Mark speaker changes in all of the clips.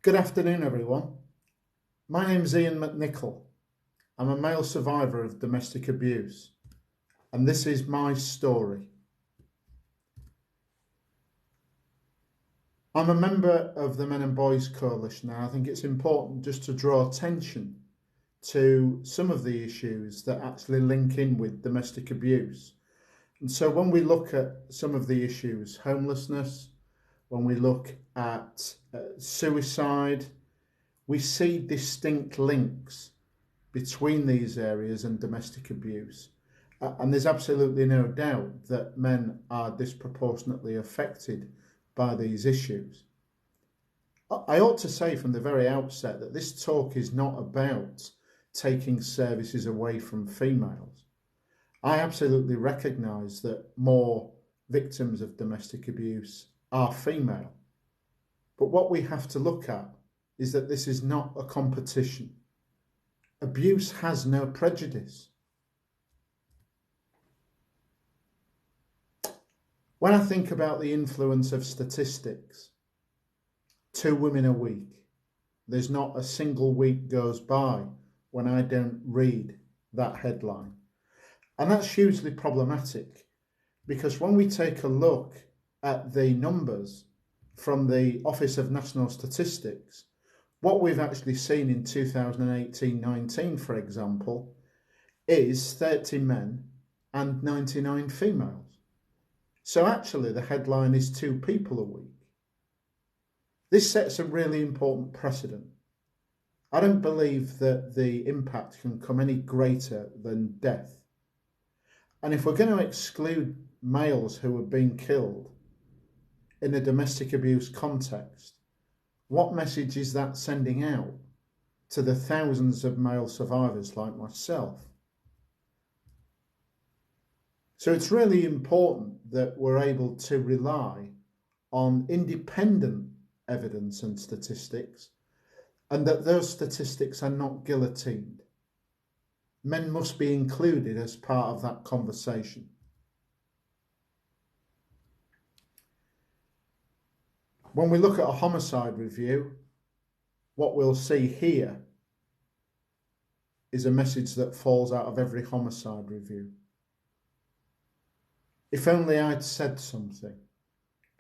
Speaker 1: Good afternoon, everyone. My name's Ian McNicholl. I'm a male survivor of domestic abuse, and this is my story. I'm a member of the Men and Boys Coalition, and I think it's important just to draw attention to some of the issues that actually link in with domestic abuse. And so when we look at some of the issues, homelessness, when we look at suicide, we see distinct links between these areas and domestic abuse. And there's absolutely no doubt that men are disproportionately affected by these issues. I ought to say from the very outset that this talk is not about taking services away from females. I absolutely recognise that more victims of domestic abuse are female. But what we have to look at is that this is not a competition. Abuse has no prejudice. When I think about the influence of statistics, 2 women a week, there's not a single week goes by when I don't read that headline. And that's hugely problematic, because when we take a look at the numbers from the Office of National Statistics, what we've actually seen in 2018-19, for example, is 30 men and 99 females. So actually the headline is 2 people a week. This sets a really important precedent. I don't believe that the impact can come any greater than death. And if we're going to exclude males who are being killed in a domestic abuse context, what message is that sending out to the thousands of male survivors like myself? So it's really important that we're able to rely on independent evidence and statistics, and that those statistics are not guillotined. Men must be included as part of that conversation. When we look at a homicide review, what we'll see here is a message that falls out of every homicide review. If only I'd said something.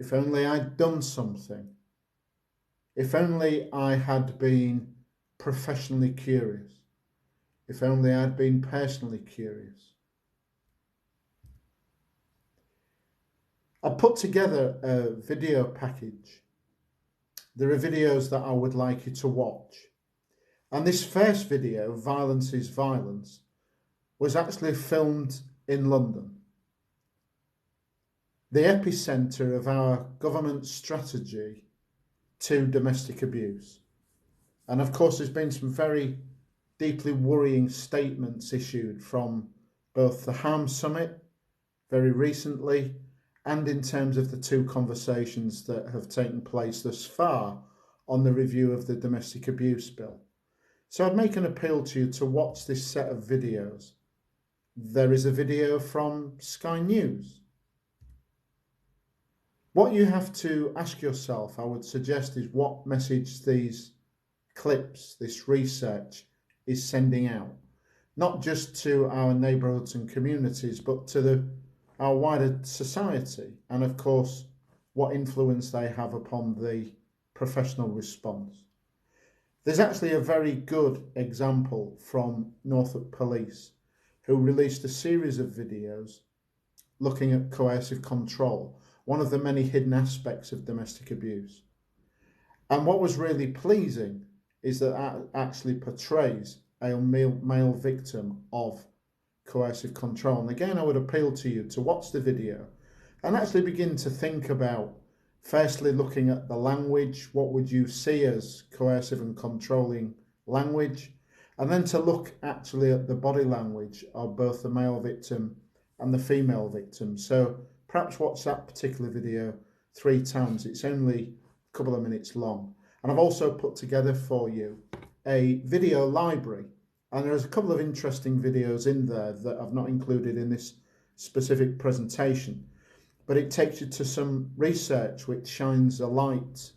Speaker 1: If only I'd done something. If only I had been professionally curious. If only I'd been personally curious. I put together a video package. There are videos that I would like you to watch. And this first video, Violence is Violence, was actually filmed in London, the epicentre of our government strategy to domestic abuse. And of course, there's been some very deeply worrying statements issued from both the Harm Summit very recently and in terms of the 2 conversations that have taken place thus far on the review of the domestic abuse bill. So I'd make an appeal to you to watch this set of videos. There is a video from Sky News. What you have to ask yourself, I would suggest, is what message these clips, this research, is sending out. Not just to our neighbourhoods and communities, but to our wider society, and of course what influence they have upon the professional response. There's actually a very good example from Norfolk Police, who released a series of videos looking at coercive control, one of the many hidden aspects of domestic abuse. And what was really pleasing is that it actually portrays a male victim of coercive control. And again, I would appeal to you to watch the video and actually begin to think about, firstly, looking at the language. What would you see as coercive and controlling language? And then to look actually at the body language of both the male victim and the female victim. So perhaps watch that particular video 3 times. It's only a couple of minutes long. And I've also put together for you a video library. And there's a couple of interesting videos in there that I've not included in this specific presentation. But it takes you to some research which shines a light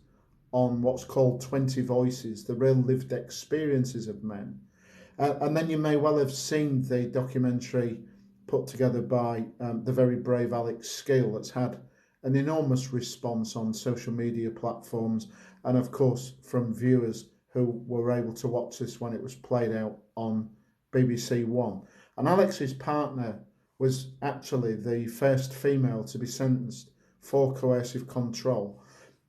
Speaker 1: on what's called 20 Voices, the real lived experiences of men. And then you may well have seen the documentary put together by the very brave Alex Scale, that's had an enormous response on social media platforms, and of course from viewers who were able to watch this when it was played out on BBC One. And Alex's partner was actually the first female to be sentenced for coercive control.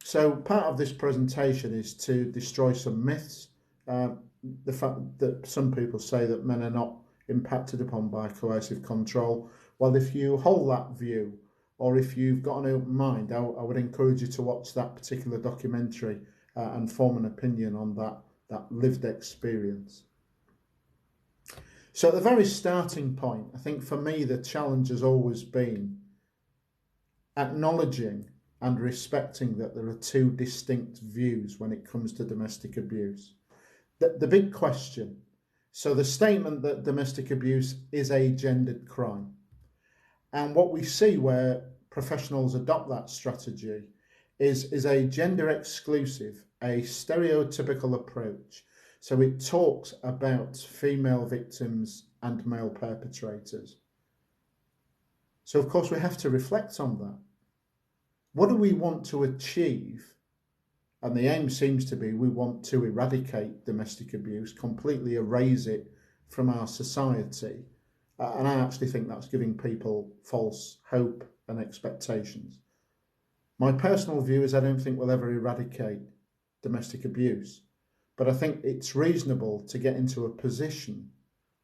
Speaker 1: So part of this presentation is to destroy some myths. The fact that some people say that men are not impacted upon by coercive control. Well, if you hold that view, or if you've got an open mind, I would encourage you to watch that particular documentary and form an opinion on that lived experience. So at the very starting point, I think for me the challenge has always been acknowledging and respecting that there are two distinct views when it comes to domestic abuse. The big question, so the statement that domestic abuse is a gendered crime, and what we see where professionals adopt that strategy is a gender exclusive, a stereotypical approach. So it talks about female victims and male perpetrators. So of course we have to reflect on that. What do we want to achieve? And the aim seems to be we want to eradicate domestic abuse, completely erase it from our society. And I actually think that's giving people false hope and expectations. My personal view is I don't think we'll ever eradicate domestic abuse, but I think it's reasonable to get into a position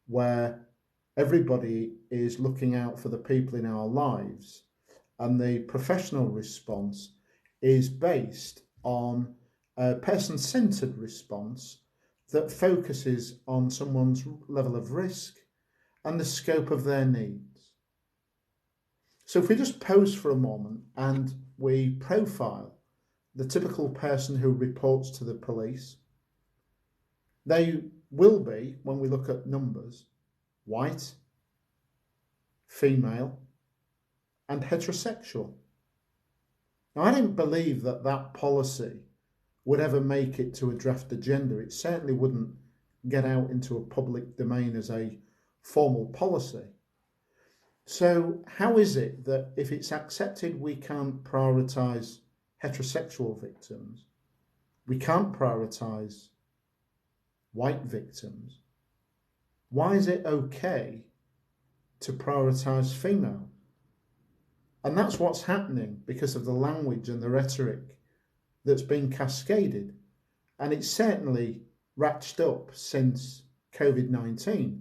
Speaker 1: where everybody is looking out for the people in our lives, and the professional response is based on a person-centred response that focuses on someone's level of risk and the scope of their needs. So if we just pause for a moment and we profile the typical person who reports to the police, they will be, when we look at numbers, white, female, and heterosexual. Now, I don't believe that that policy would ever make it to a draft agenda. It certainly wouldn't get out into a public domain as a formal policy. So how is it that if it's accepted we can't prioritise heterosexual victims, we can't prioritise white victims, why is it okay to prioritise female? And that's what's happening because of the language and the rhetoric that's been cascaded. And it's certainly ratcheted up since COVID-19,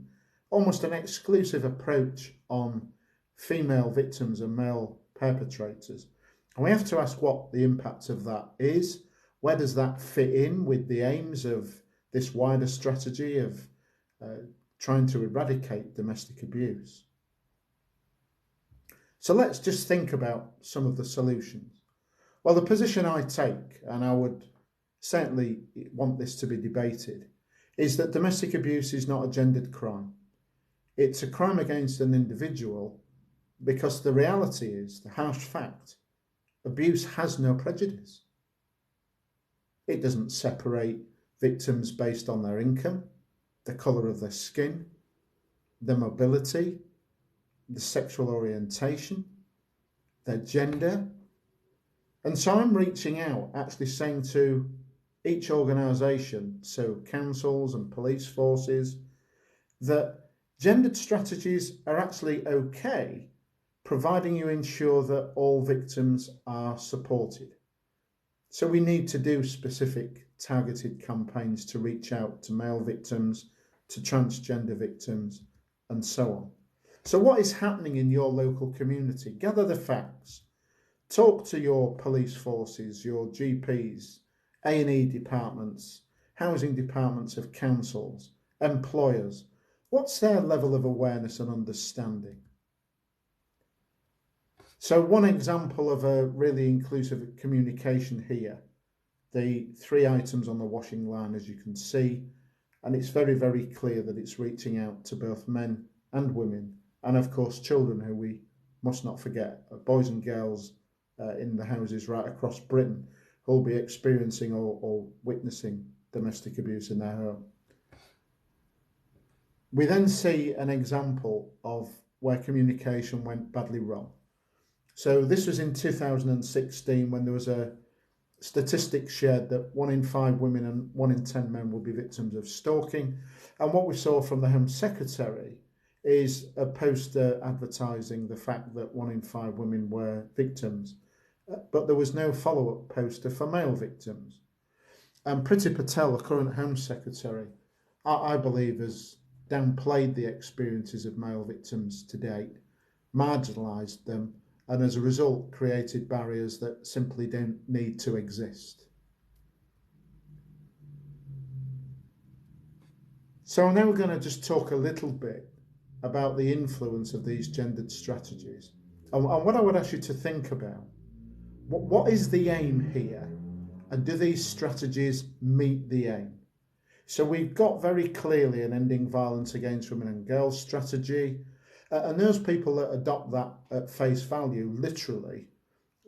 Speaker 1: almost an exclusive approach on female victims and male perpetrators. And we have to ask what the impact of that is. Where does that fit in with the aims of this wider strategy of trying to eradicate domestic abuse? So let's just think about some of the solutions. Well, the position I take, and I would certainly want this to be debated, is that domestic abuse is not a gendered crime. It's a crime against an individual because the reality is, the harsh fact, abuse has no prejudice. It doesn't separate victims based on their income, the colour of their skin, their mobility, the sexual orientation, their gender. And so I'm reaching out, actually saying to each organisation, so councils and police forces, that gendered strategies are actually okay, providing you ensure that all victims are supported. So we need to do specific targeted campaigns to reach out to male victims, to transgender victims, and so on. So what is happening in your local community? Gather the facts. Talk to your police forces, your GPs, A&E departments, housing departments of councils, employers. What's their level of awareness and understanding? So one example of a really inclusive communication here, the 3 items on the washing line, as you can see, and it's very, very clear that it's reaching out to both men and women, and of course children, who we must not forget, boys and girls in the houses right across Britain, who'll be experiencing or witnessing domestic abuse in their home. We then see an example of where communication went badly wrong. So this was in 2016 when there was a statistic shared that 1 in 5 women and 1 in 10 men will be victims of stalking. And what we saw from the Home Secretary is a poster advertising the fact that 1 in 5 women were victims, but there was no follow-up poster for male victims. And Priti Patel, the current Home Secretary, I believe has downplayed the experiences of male victims to date, marginalised them, and as a result created barriers that simply don't need to exist. So now we're going to just talk a little bit about the influence of these gendered strategies and what I would ask you to think about. What is the aim here, and do these strategies meet the aim? So we've got very clearly an ending violence against women and girls strategy, and those people that adopt that at face value literally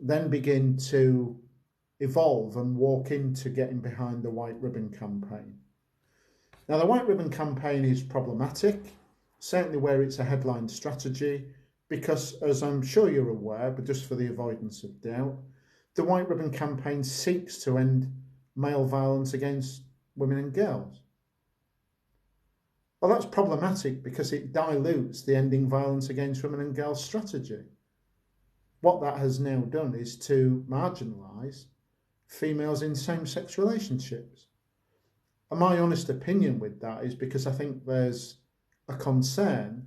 Speaker 1: then begin to evolve and walk into getting behind the White Ribbon campaign. Now the White Ribbon campaign is problematic, certainly where it's a headline strategy, because as I'm sure you're aware, but just for the avoidance of doubt, the White Ribbon campaign seeks to end male violence against women and girls. Well, that's problematic because it dilutes the ending violence against women and girls strategy. What that has now done is to marginalise females in same-sex relationships. And my honest opinion with that is because I think there's a concern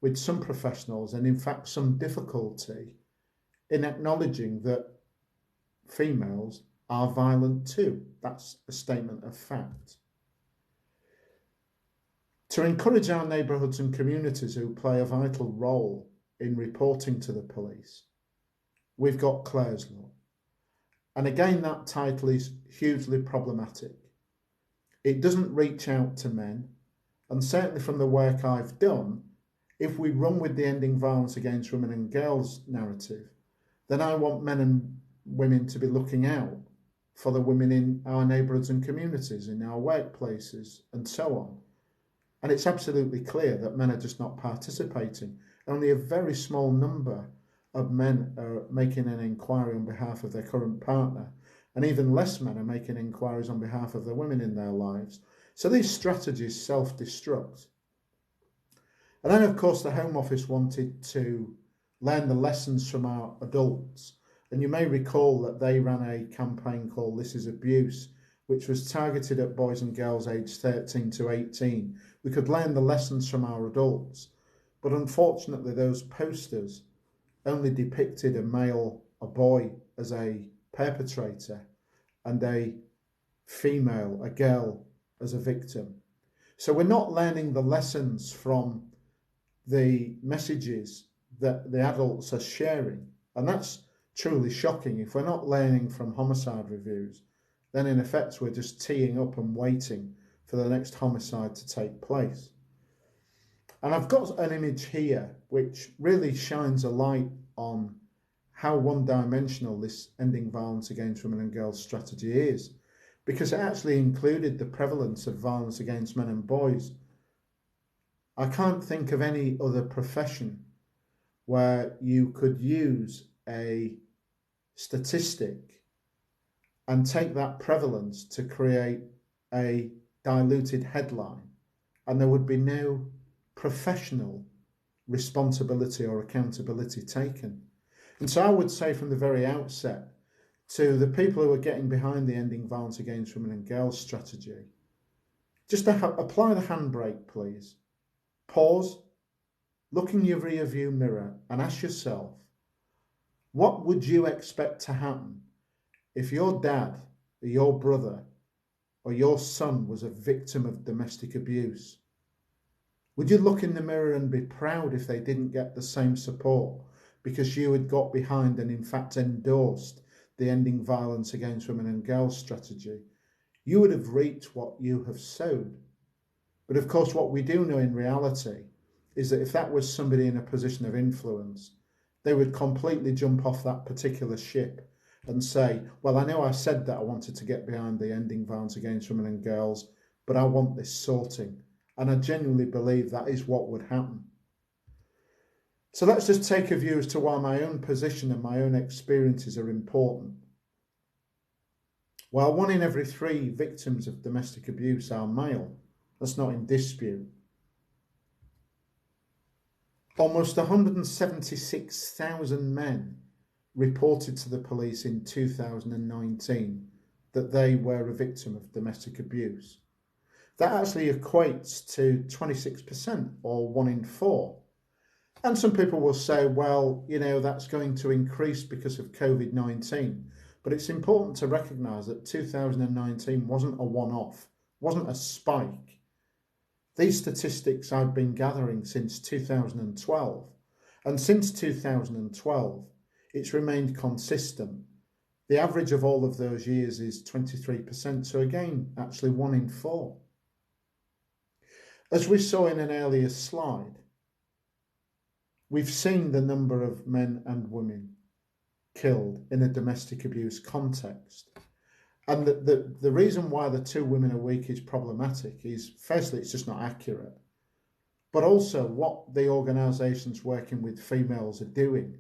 Speaker 1: with some professionals and in fact some difficulty in acknowledging that females are violent too. That's a statement of fact. To encourage our neighbourhoods and communities who play a vital role in reporting to the police, we've got Clare's Law. And again, that title is hugely problematic. It doesn't reach out to men, and certainly from the work I've done, if we run with the ending violence against women and girls narrative, then I want men and women to be looking out for the women in our neighbourhoods and communities, in our workplaces, and so on. And it's absolutely clear that men are just not participating. Only a very small number of men are making an inquiry on behalf of their current partner, and even less men are making inquiries on behalf of the women in their lives. So these strategies self-destruct. And then, of course, the Home Office wanted to learn the lessons from our adults. And you may recall that they ran a campaign called This Is Abuse, which was targeted at boys and girls aged 13 to 18. We could learn the lessons from our adults, but unfortunately those posters only depicted a boy as a perpetrator and a female, a girl, as a victim. So we're not learning the lessons from the messages that the adults are sharing, and that's truly shocking. If we're not learning from homicide reviews, then in effect we're just teeing up and waiting for the next homicide to take place. And I've got an image here which really shines a light on how one-dimensional this ending violence against women and girls strategy is, because it actually included the prevalence of violence against men and boys. I can't think of any other profession where you could use a statistic and take that prevalence to create a diluted headline, and there would be no professional responsibility or accountability taken. And so I would say from the very outset to the people who are getting behind the ending violence against women and girls strategy, just to apply the handbrake, please. Pause, look in your rear view mirror and ask yourself, what would you expect to happen if your dad or your brother or your son was a victim of domestic abuse? Would you look in the mirror and be proud if they didn't get the same support because you had got behind and in fact endorsed the ending violence against women and girls strategy? You would have reaped what you have sowed. But of course, what we do know in reality is that if that was somebody in a position of influence, they would completely jump off that particular ship and say, well, I know I said that I wanted to get behind the ending violence against women and girls, but I want this sorting. And I genuinely believe that is what would happen. So let's just take a view as to why my own position and my own experiences are important. While 1 in every 3 victims of domestic abuse are male, that's not in dispute. Almost 176,000 men reported to the police in 2019 that they were a victim of domestic abuse. That actually equates to 26%, or 1 in 4. And some people will say, well, you know, that's going to increase because of COVID-19. But it's important to recognise that 2019 wasn't a one-off, wasn't a spike. These statistics I've been gathering since 2012. And since 2012, it's remained consistent. The average of all of those years is 23%. So again, actually 1 in 4. As we saw in an earlier slide, we've seen the number of men and women killed in a domestic abuse context. And the reason why the 2 women a week is problematic is, firstly, it's just not accurate. But also what the organisations working with females are doing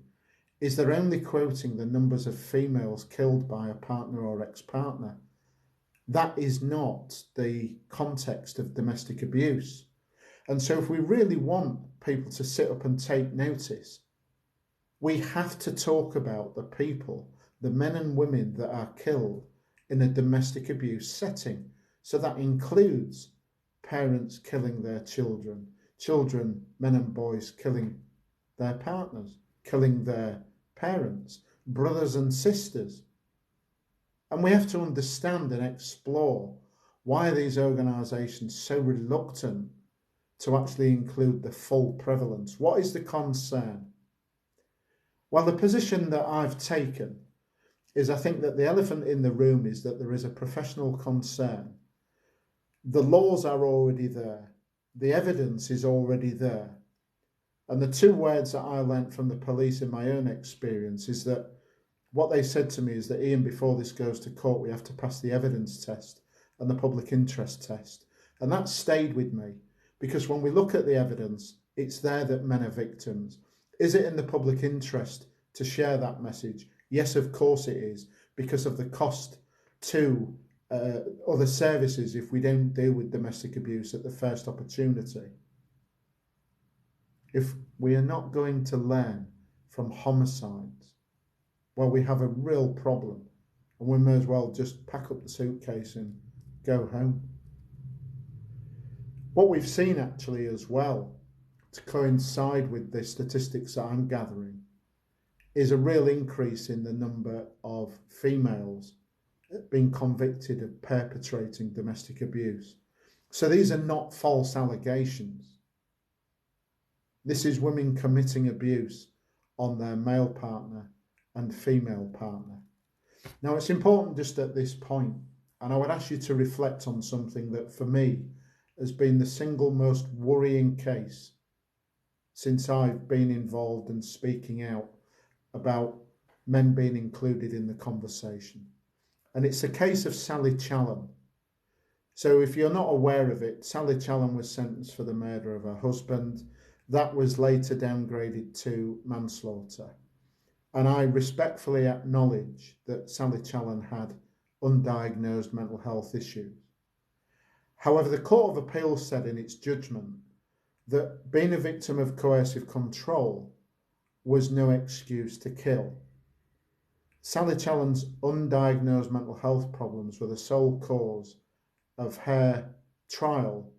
Speaker 1: is they're only quoting the numbers of females killed by a partner or ex-partner. That is not the context of domestic abuse. And so if we really want people to sit up and take notice, we have to talk about the people, the men and women that are killed in a domestic abuse setting. So that includes parents killing their children, children, men and boys killing their partners, killing their parents, brothers and sisters. And we have to understand and explore why these organisations are so reluctant to actually include the full prevalence. What is the concern? Well, the position that I've taken is I think that the elephant in the room is that there is a professional concern. The laws are already there. The evidence is already there. And the 2 words that I learnt from the police in my own experience is that what they said to me is that, Ian, before this goes to court, we have to pass the evidence test and the public interest test. And that stayed with me because when we look at the evidence, it's there that men are victims. Is it in the public interest to share that message? Yes, of course it is, because of the cost to other services if we don't deal with domestic abuse at the first opportunity. If we are not going to learn from homicides, well, we have a real problem, and we may as well just pack up the suitcase and go home. What we've seen actually as well, to coincide with the statistics that I'm gathering, is a real increase in the number of females being convicted of perpetrating domestic abuse. So these are not false allegations. This is women committing abuse on their male partner and female partner. Now, it's important just at this point, and I would ask you to reflect on something that for me has been the single most worrying case since I've been involved and speaking out about men being included in the conversation. And it's a case of Sally Challen. So if you're not aware of it, Sally Challen was sentenced for the murder of her husband. That was later downgraded to manslaughter. And I respectfully acknowledge that Sally Challen had undiagnosed mental health issues. However, the Court of Appeal said in its judgment that being a victim of coercive control was no excuse to kill. Sally Challen's undiagnosed mental health problems were the sole cause of her trial,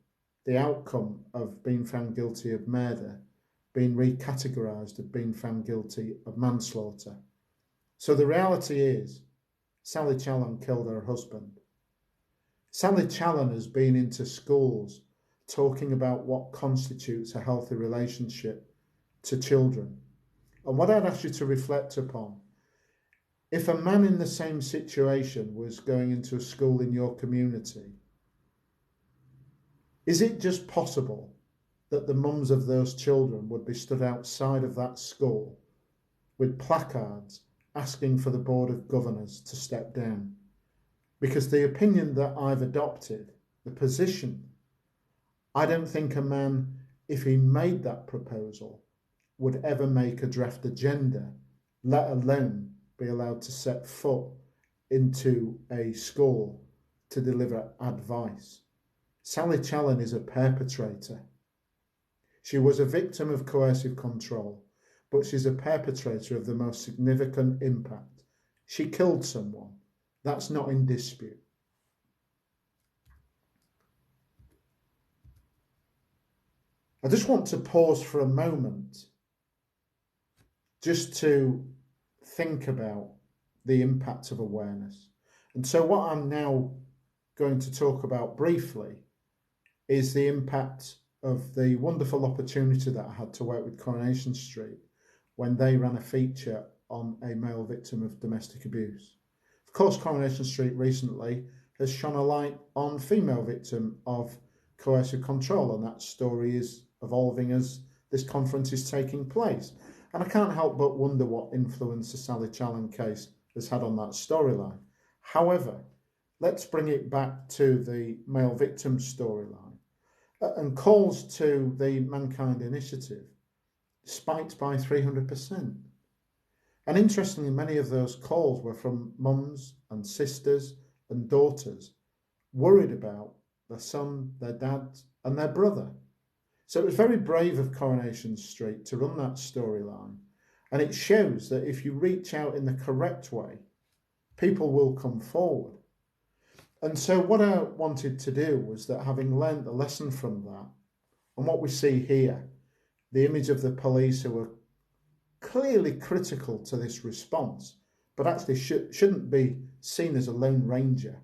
Speaker 1: the outcome of being found guilty of murder, being recategorised as being found guilty of manslaughter. So the reality is, Sally Challen killed her husband. Sally Challen has been into schools talking about what constitutes a healthy relationship to children. And what I'd ask you to reflect upon, if a man in the same situation was going into a school in your community, is it just possible that the mums of those children would be stood outside of that school with placards asking for the Board of Governors to step down, because the opinion that I've adopted, the position, I don't think a man, if he made that proposal, would ever make a draft agenda, let alone be allowed to set foot into a school to deliver advice. Sally Challen is a perpetrator. She was a victim of coercive control, but she's a perpetrator of the most significant impact. She killed someone. That's not in dispute. I just want to pause for a moment just to think about the impact of awareness. And so what I'm now going to talk about briefly is the impact of the wonderful opportunity that I had to work with Coronation Street when they ran a feature on a male victim of domestic abuse. Of course, Coronation Street recently has shone a light on female victim of coercive control, and that story is evolving as this conference is taking place. And I can't help but wonder what influence the Sally Challen case has had on that storyline. However, let's bring it back to the male victim storyline and calls to the Mankind Initiative spiked by 300%. And interestingly, many of those calls were from mums and sisters and daughters worried about their son, their dad, and their brother. So it was very brave of Coronation Street to run that storyline. And it shows that if you reach out in the correct way, people will come forward. And so what I wanted to do was that, having learned the lesson from that, and what we see here, the image of the police who were clearly critical to this response, but actually shouldn't be seen as a lone ranger.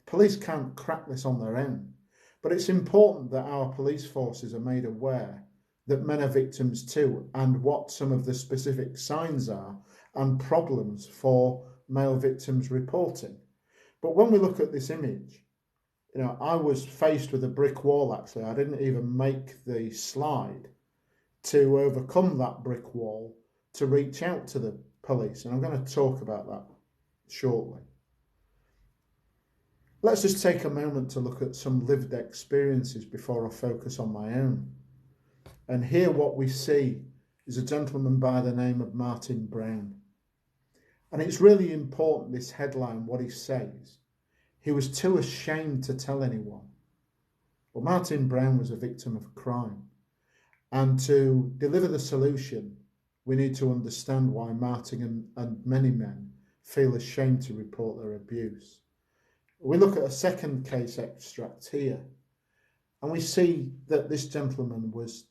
Speaker 1: Police can't crack this on their own. But it's important that our police forces are made aware that men are victims too, and what some of the specific signs are and problems for male victims reporting. But when we look at this image, I was faced with a brick wall, actually. I didn't even make the slide to overcome that brick wall to reach out to the police. And I'm going to talk about that shortly. Let's just take a moment to look at some lived experiences before I focus on my own. And here what we see is a gentleman by the name of Martin Brown. And it's really important, this headline, what he says. He was too ashamed to tell anyone. Well, Martin Brown was a victim of crime. And to deliver the solution, we need to understand why Martin and many men feel ashamed to report their abuse. We look at a second case extract here, and we see that this gentleman was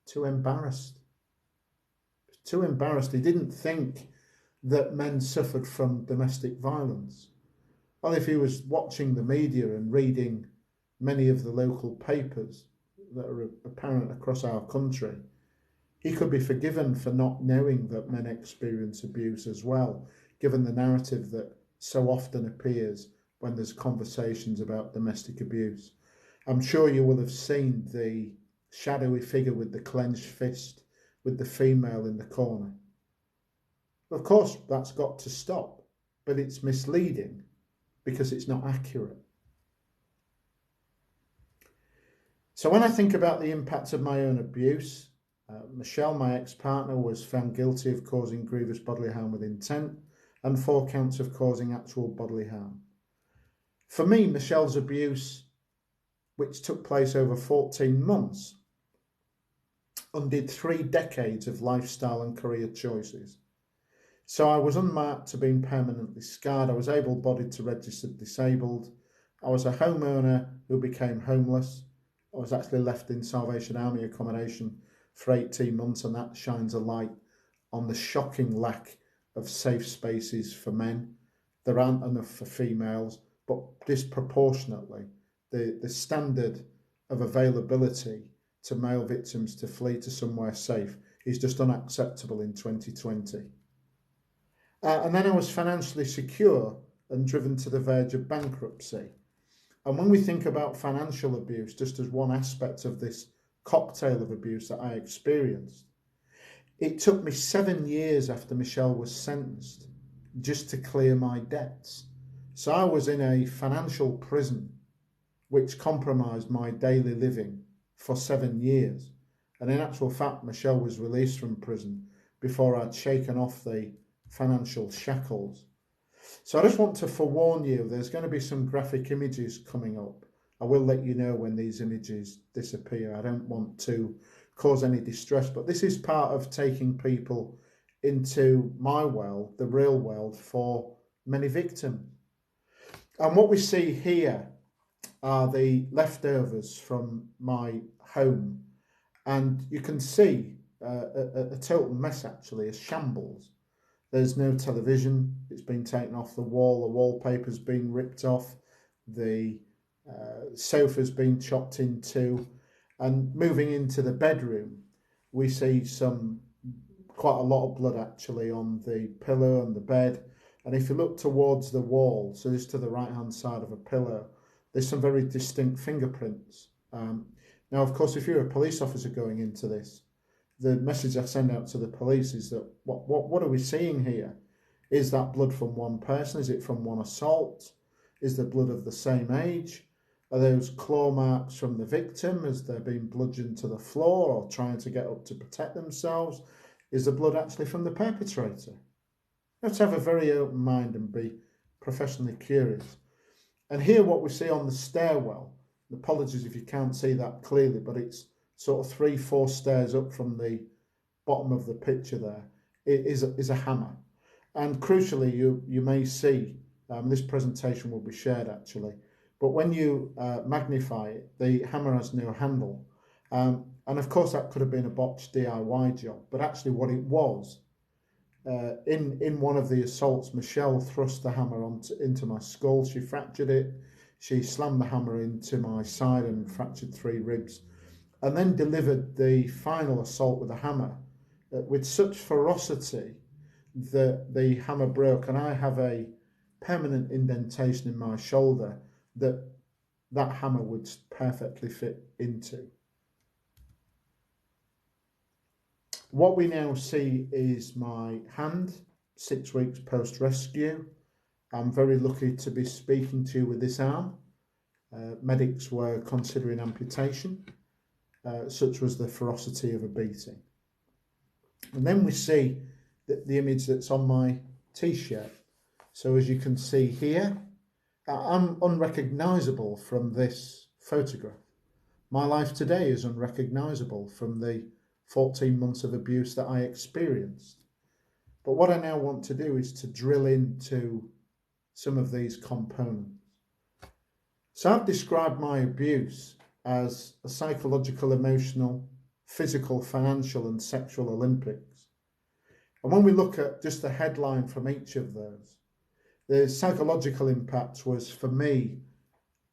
Speaker 1: too embarrassed. Too embarrassed. He didn't think that men suffered from domestic violence. Well, if he was watching the media and reading many of the local papers that are apparent across our country, he could be forgiven for not knowing that men experience abuse as well, given the narrative that so often appears when there's conversations about domestic abuse. I'm sure you will have seen the shadowy figure with the clenched fist with the female in the corner. Of course, that's got to stop, but it's misleading because it's not accurate. So when I think about the impact of my own abuse, Michelle, my ex-partner, was found guilty of causing grievous bodily harm with intent and 4 counts of causing actual bodily harm. For me, Michelle's abuse, which took place over 14 months, undid 3 decades of lifestyle and career choices. So I was unmarked to being permanently scarred. I was able-bodied to registered disabled. I was a homeowner who became homeless. I was actually left in Salvation Army accommodation for 18 months, and that shines a light on the shocking lack of safe spaces for men. There aren't enough for females, but disproportionately, the standard of availability to male victims to flee to somewhere safe is just unacceptable in 2020. And then I was financially secure and driven to the verge of bankruptcy. And when we think about financial abuse, just as one aspect of this cocktail of abuse that I experienced, It took me 7 years after Michelle was sentenced just to clear my debts. So I was in a financial prison which compromised my daily living for 7 years. And in actual fact, Michelle was released from prison before I'd shaken off the financial shackles. So I just want to forewarn you, there's going to be some graphic images coming up. I will let you know when these images disappear. I don't want to cause any distress, but this is part of taking people into my world, the real world, for many victims. And what we see here are the leftovers from my home. And you can see a total mess, actually, a shambles. There's no television. It's been taken off the wall. The wallpaper's been ripped off. The sofa's been chopped in two. And moving into the bedroom, we see quite a lot of blood, actually, on the pillow and the bed. And if you look towards the wall, so this to the right-hand side of a pillow, there's some very distinct fingerprints. Now, of course, if you're a police officer going into this, the message I send out to the police is that what are we seeing here? Is that blood from one person? Is it from one assault? Is the blood of the same age? Are those claw marks from the victim as they're being bludgeoned to the floor or trying to get up to protect themselves? Is the blood actually from the perpetrator? Let's have a very open mind and be professionally curious. And here what we see on the stairwell, apologies if you can't see that clearly, but it's sort of 3-4 stairs up from the bottom of the picture there, is a hammer. And crucially, you may see, this presentation will be shared actually, but when you magnify it, the hammer has no handle. And of course that could have been a botched DIY job, but actually what it was, in one of the assaults, Michelle thrust the hammer into my skull. She fractured it. She slammed the hammer into my side and fractured 3 ribs, and then delivered the final assault with a hammer with such ferocity that the hammer broke, and I have a permanent indentation in my shoulder that hammer would perfectly fit into. What we now see is my hand, 6 weeks post-rescue. I'm very lucky to be speaking to you with this arm. Medics were considering amputation. Such was the ferocity of a beating. And then we see the image that's on my t-shirt. So as you can see here, I'm unrecognisable from this photograph. My life today is unrecognisable from the 14 months of abuse that I experienced. But what I now want to do is to drill into some of these components. So I've described my abuse as a psychological, emotional, physical, financial and sexual Olympics. And when we look at just the headline from each of those, the psychological impact was, for me,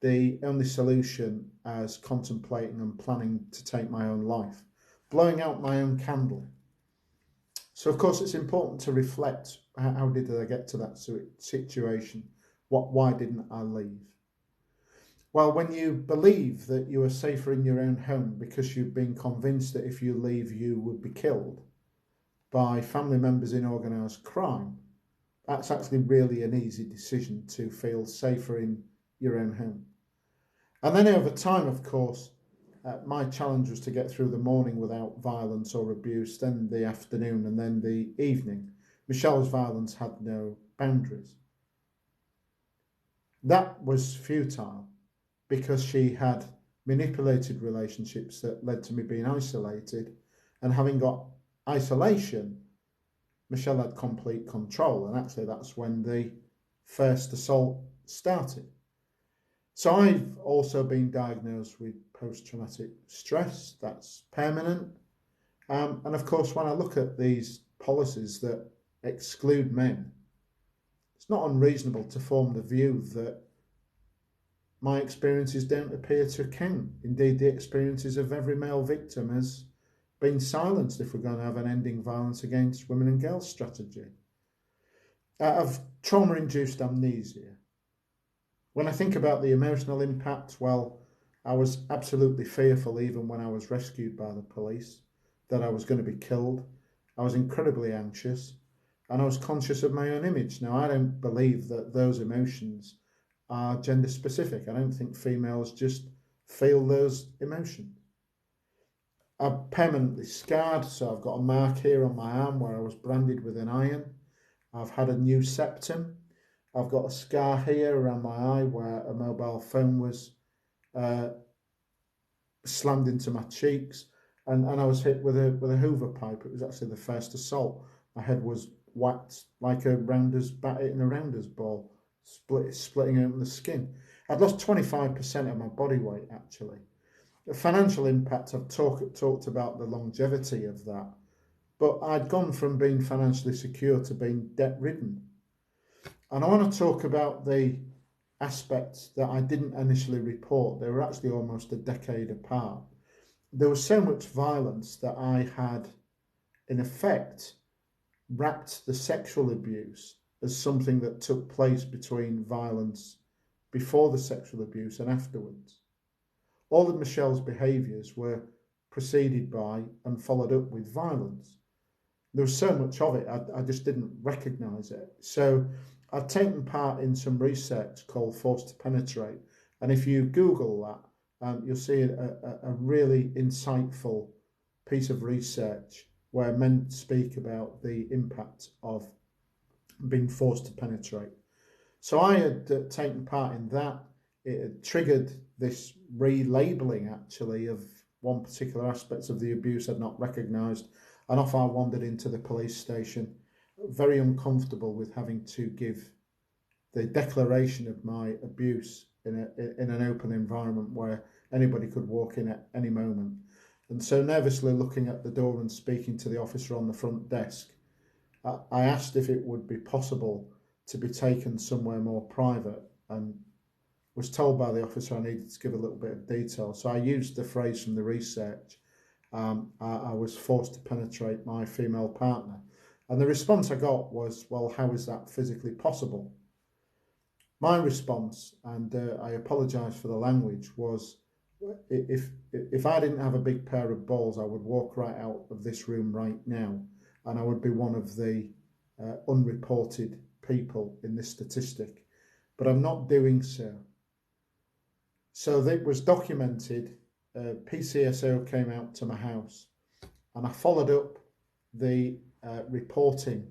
Speaker 1: the only solution as contemplating and planning to take my own life, blowing out my own candle. So of course it's important to reflect, how did I get to that situation? Why didn't I leave? Well, when you believe that you are safer in your own home because you've been convinced that if you leave you would be killed by family members in organised crime, that's actually really an easy decision to feel safer in your own home. And then over time, of course, my challenge was to get through the morning without violence or abuse, then the afternoon and then the evening. Michelle's violence had no boundaries. That was futile because she had manipulated relationships that led to me being isolated, and having got isolation, Michelle had complete control, and actually that's when the first assault started. So I've also been diagnosed with post-traumatic stress, that's permanent. And of course, when I look at these policies that exclude men, it's not unreasonable to form the view that my experiences don't appear to count. Indeed, the experiences of every male victim has been silenced if we're going to have an ending violence against women and girls strategy. Of trauma-induced amnesia. When I think about the emotional impact, well, I was absolutely fearful even when I was rescued by the police that I was going to be killed. I was incredibly anxious, and I was conscious of my own image. Now, I don't believe that those emotions are gender specific. I don't think females just feel those emotions. I'm permanently scarred, so I've got a mark here on my arm where I was branded with an iron. I've had a new septum. I've got a scar here around my eye where a mobile phone was slammed into my cheeks, and I was hit with a Hoover pipe. It was actually the first assault. My head was whacked like a rounders bat hitting a rounders ball, splitting open the skin. I'd lost 25% of my body weight actually. The financial impact, I've talked about the longevity of that, but I'd gone from being financially secure to being debt ridden. And I want to talk about the aspects that I didn't initially report. They were actually almost a decade apart. There was so much violence that I had, in effect, wrapped the sexual abuse as something that took place between violence before the sexual abuse and afterwards. All of Michelle's behaviours were preceded by and followed up with violence. There was so much of it, I just didn't recognise it. So I'd taken part in some research called Forced to Penetrate. And if you Google that, you'll see a really insightful piece of research where men speak about the impact of being forced to penetrate. So I had taken part in that. It had triggered this relabeling, actually, of one particular aspect of the abuse I'd not recognised. And off I wandered into the police station, very uncomfortable with having to give the declaration of my abuse in an open environment where anybody could walk in at any moment. And so nervously looking at the door and speaking to the officer on the front desk, I asked if it would be possible to be taken somewhere more private, and was told by the officer I needed to give a little bit of detail. So I used the phrase from the research, I was forced to penetrate my female partner. And the response I got was, well, how is that physically possible? My response, and I apologise for the language, was if I didn't have a big pair of balls, I would walk right out of this room right now, and I would be one of the unreported people in this statistic. But I'm not doing so. So that was documented. PCSO came out to my house, and I followed up the reporting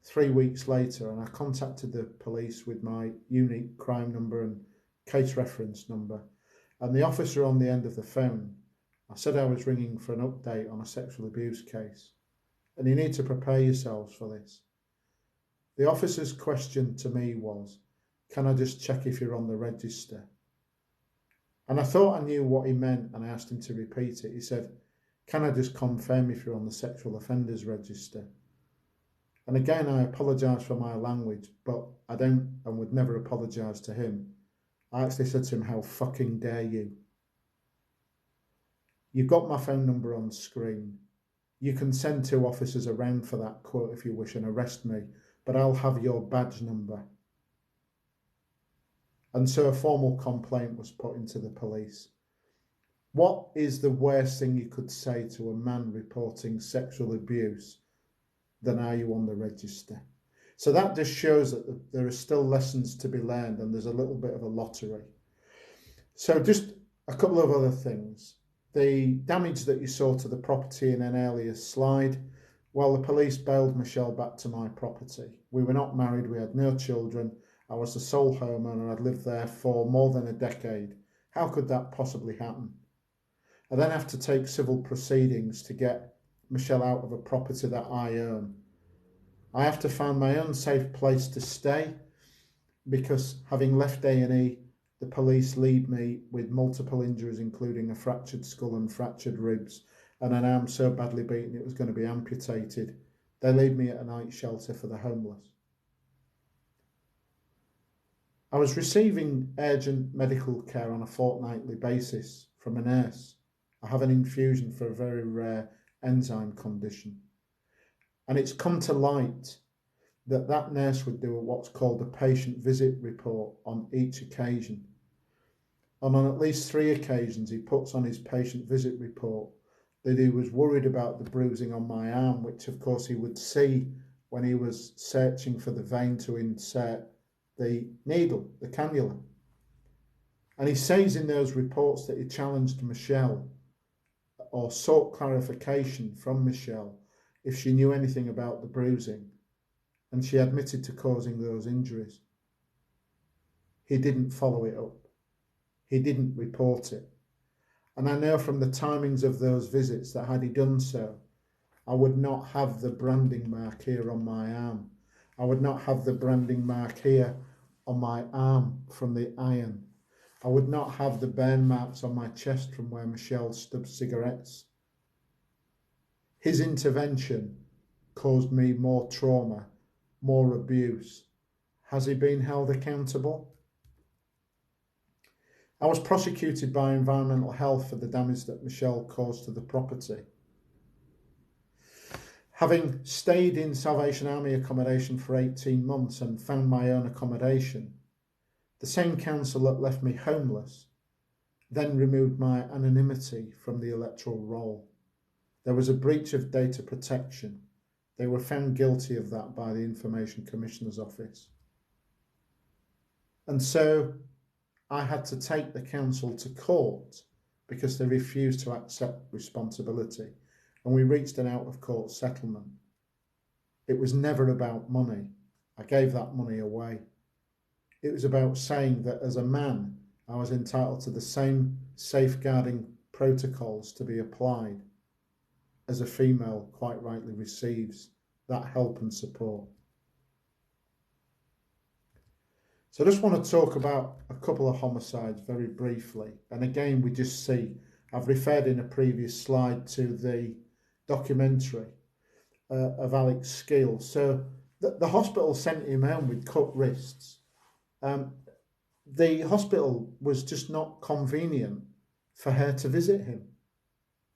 Speaker 1: 3 weeks later, and I contacted the police with my unique crime number and case reference number. And the officer on the end of the phone, I said I was ringing for an update on a sexual abuse case, and you need to prepare yourselves for this. The officer's question to me was, can I just check if you're on the register? And I thought I knew what he meant, and I asked him to repeat it. He said, can I just confirm if you're on the sexual offenders register? And again, I apologise for my language, but I don't and would never apologise to him. I actually said to him, how fucking dare you? You've got my phone number on screen. You can send 2 officers around for that quote if you wish and arrest me, but I'll have your badge number. And so a formal complaint was put into the police. What is the worst thing you could say to a man reporting sexual abuse than are you on the register? So that just shows that there are still lessons to be learned, and there's a little bit of a lottery. So just a couple of other things. The damage that you saw to the property in an earlier slide, well, the police bailed Michelle back to my property. We were not married, we had no children. I was the sole homeowner, I'd lived there for more than a decade. How could that possibly happen? I then have to take civil proceedings to get Michelle out of a property that I own. I have to find my own safe place to stay, because having left A&E, the police leave me with multiple injuries, including a fractured skull and fractured ribs, and an arm so badly beaten it was going to be amputated. They leave me at a night shelter for the homeless. I was receiving urgent medical care on a fortnightly basis from a nurse. I have an infusion for a very rare enzyme condition. And it's come to light that that nurse would do what's called a patient visit report on each occasion. And on at least 3 occasions, he puts on his patient visit report that he was worried about the bruising on my arm, which of course he would see when he was searching for the vein to insert the needle, the cannula. And he says in those reports that he challenged Michelle or sought clarification from Michelle if she knew anything about the bruising, and she admitted to causing those injuries. He didn't follow it up. He didn't report it. And I know from the timings of those visits that had he done so, I would not have the branding mark here on my arm. I would not have the branding mark here on my arm from the iron. I would not have the burn marks on my chest from where Michelle stubbed cigarettes. His intervention caused me more trauma, more abuse. Has he been held accountable? I was prosecuted by Environmental Health for the damage that Michelle caused to the property. Having stayed in Salvation Army accommodation for 18 months and found my own accommodation, the same council that left me homeless then removed my anonymity from the electoral roll. There was a breach of data protection. They were found guilty of that by the Information Commissioner's Office. And so I had to take the council to court because they refused to accept responsibility. And we reached an out-of-court settlement. It was never about money. I gave that money away. It was about saying that as a man, I was entitled to the same safeguarding protocols to be applied as a female quite rightly receives that help and support. So I just want to talk about a couple of homicides very briefly. And again, we just see, I've referred in a previous slide to the documentary of Alex Skeel. So the hospital sent him home with cut wrists. The hospital was just not convenient for her to visit him.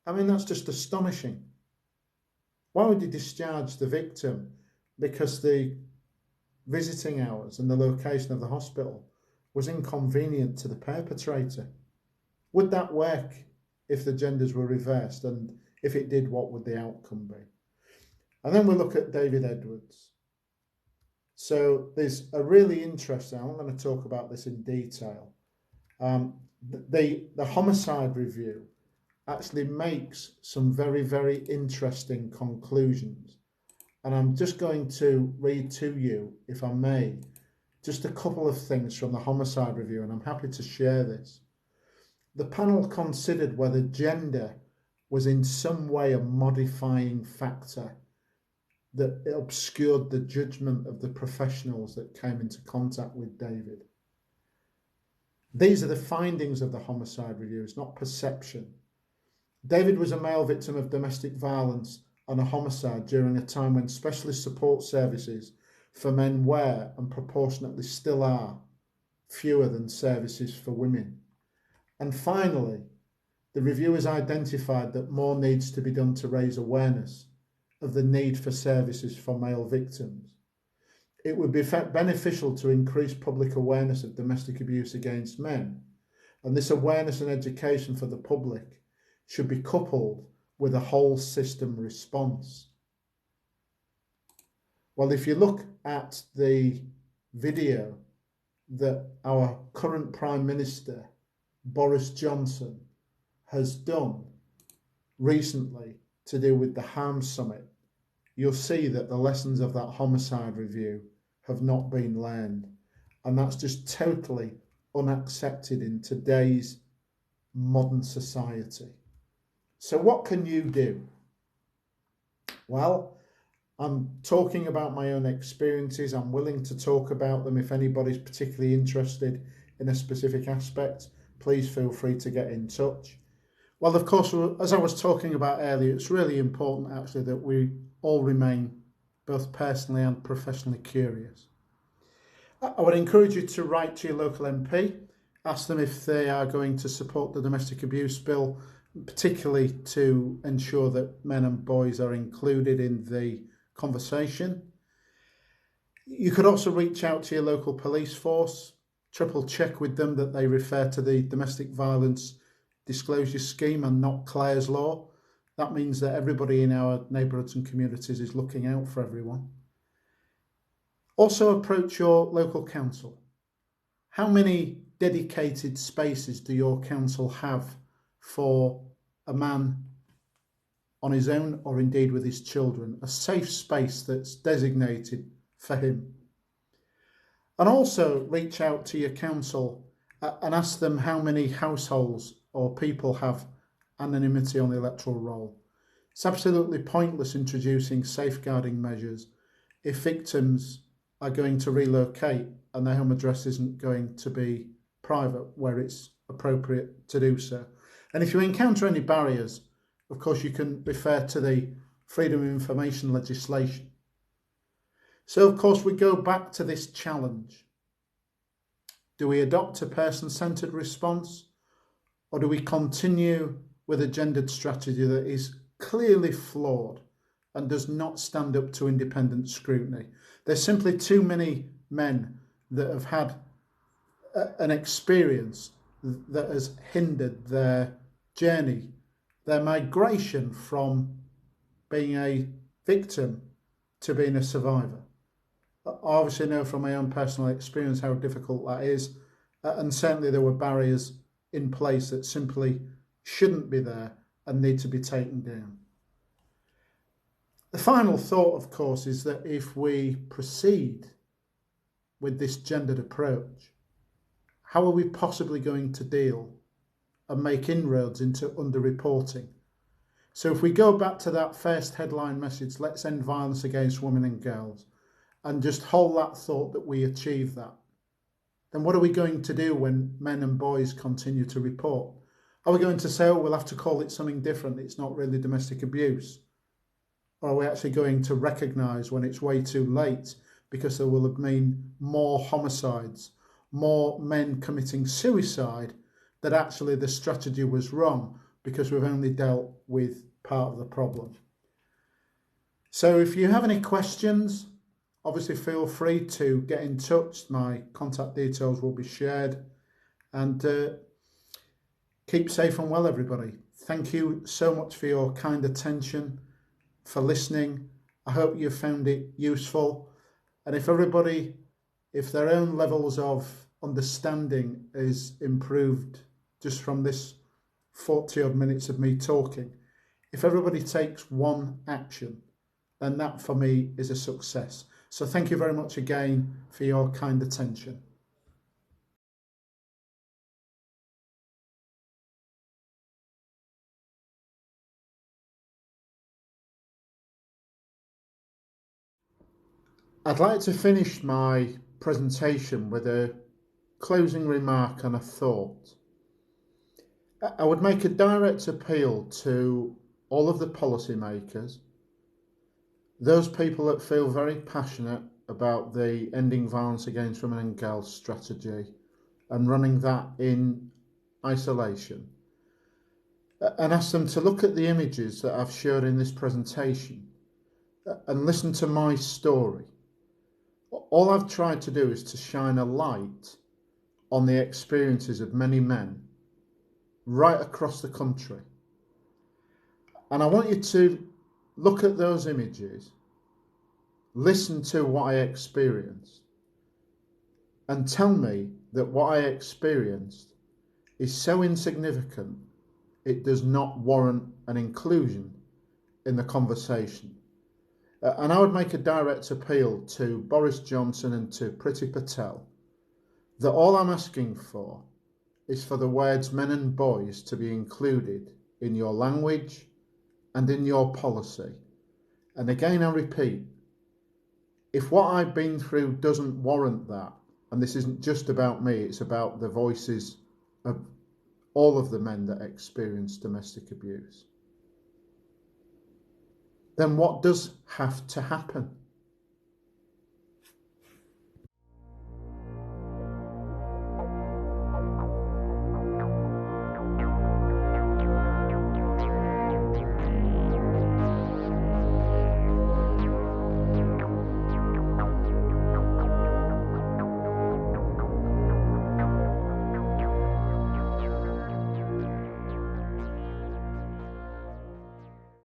Speaker 1: I mean, that's just astonishing. Why would you discharge the victim? Because the visiting hours and the location of the hospital was inconvenient to the perpetrator. Would that work if the genders were reversed? And if it did, what would the outcome be? And then we look at David Edwards. So there's a really interesting, I'm going to talk about this in detail. The homicide review actually makes some very, very interesting conclusions. And I'm just going to read to you, if I may, just a couple of things from the homicide review, and I'm happy to share this. The panel considered whether gender was in some way a modifying factor that obscured the judgment of the professionals that came into contact with David. These are the findings of the homicide review, it's not perception. David was a male victim of domestic violence and a homicide during a time when specialist support services for men were, and proportionately still are, fewer than services for women. And finally, the review has identified that more needs to be done to raise awareness of the need for services for male victims. It would be beneficial to increase public awareness of domestic abuse against men, and this awareness and education for the public should be coupled with a whole system response. Well, if you look at the video that our current Prime Minister, Boris Johnson, has done recently to do with the Harm Summit, you'll see that the lessons of that homicide review have not been learned. And that's just totally unaccepted in today's modern society. So what can you do? Well, I'm talking about my own experiences. I'm willing to talk about them. If anybody's particularly interested in a specific aspect, please feel free to get in touch. Well, of course, as I was talking about earlier, it's really important actually that we all remain both personally and professionally curious. I would encourage you to write to your local MP, ask them if they are going to support the domestic abuse bill, particularly to ensure that men and boys are included in the conversation. You could also reach out to your local police force, triple check with them that they refer to the domestic violence disclosure scheme and not Clare's law, That means that everybody in our neighbourhoods and communities is looking out for everyone. Also approach your local council. How many dedicated spaces do your council have for a man on his own, or indeed with his children, a safe space that's designated for him? And also reach out to your council and ask them how many households or people have anonymity on the electoral roll. It's absolutely pointless introducing safeguarding measures if victims are going to relocate and their home address isn't going to be private where it's appropriate to do so. And if you encounter any barriers, of course, you can refer to the Freedom of Information legislation. So, of course, we go back to this challenge. Do we adopt a person-centred response, or do we continue with a gendered strategy that is clearly flawed and does not stand up to independent scrutiny? There's simply too many men that have had an experience that has hindered their journey, their migration from being a victim to being a survivor. I obviously know from my own personal experience how difficult that is, and certainly there were barriers in place that simply shouldn't be there and need to be taken down. The final thought, of course, is that if we proceed with this gendered approach, how are we possibly going to deal and make inroads into underreporting? So if we go back to that first headline message, let's end violence against women and girls, and just hold that thought that we achieve that, then what are we going to do when men and boys continue to report? Are we going to say, oh, we'll have to call it something different, it's not really domestic abuse? Or are we actually going to recognise when it's way too late, because there will have been more homicides, more men committing suicide, that actually the strategy was wrong because we've only dealt with part of the problem? So if you have any questions, obviously feel free to get in touch. My contact details will be shared. And keep safe and well, everybody. Thank you so much for your kind attention, for listening. I hope you found it useful. And if everybody, if their own levels of understanding is improved just from this 40 odd minutes of me talking, if everybody takes one action, then that for me is a success. So thank you very much again for your kind attention. I'd like to finish my presentation with a closing remark and a thought. I would make a direct appeal to all of the policymakers, those people that feel very passionate about the ending violence against women and girls strategy and running that in isolation, and ask them to look at the images that I've shared in this presentation and listen to my story. All I've tried to do is to shine a light on the experiences of many men right across the country. And I want you to look at those images, listen to what I experienced, and tell me that what I experienced is so insignificant it does not warrant an inclusion in the conversation. And I would make a direct appeal to Boris Johnson and to Priti Patel that all I'm asking for is for the words men and boys to be included in your language and in your policy. And again, I repeat, if what I've been through doesn't warrant that, and this isn't just about me, it's about the voices of all of the men that experience domestic abuse, then what does have to happen?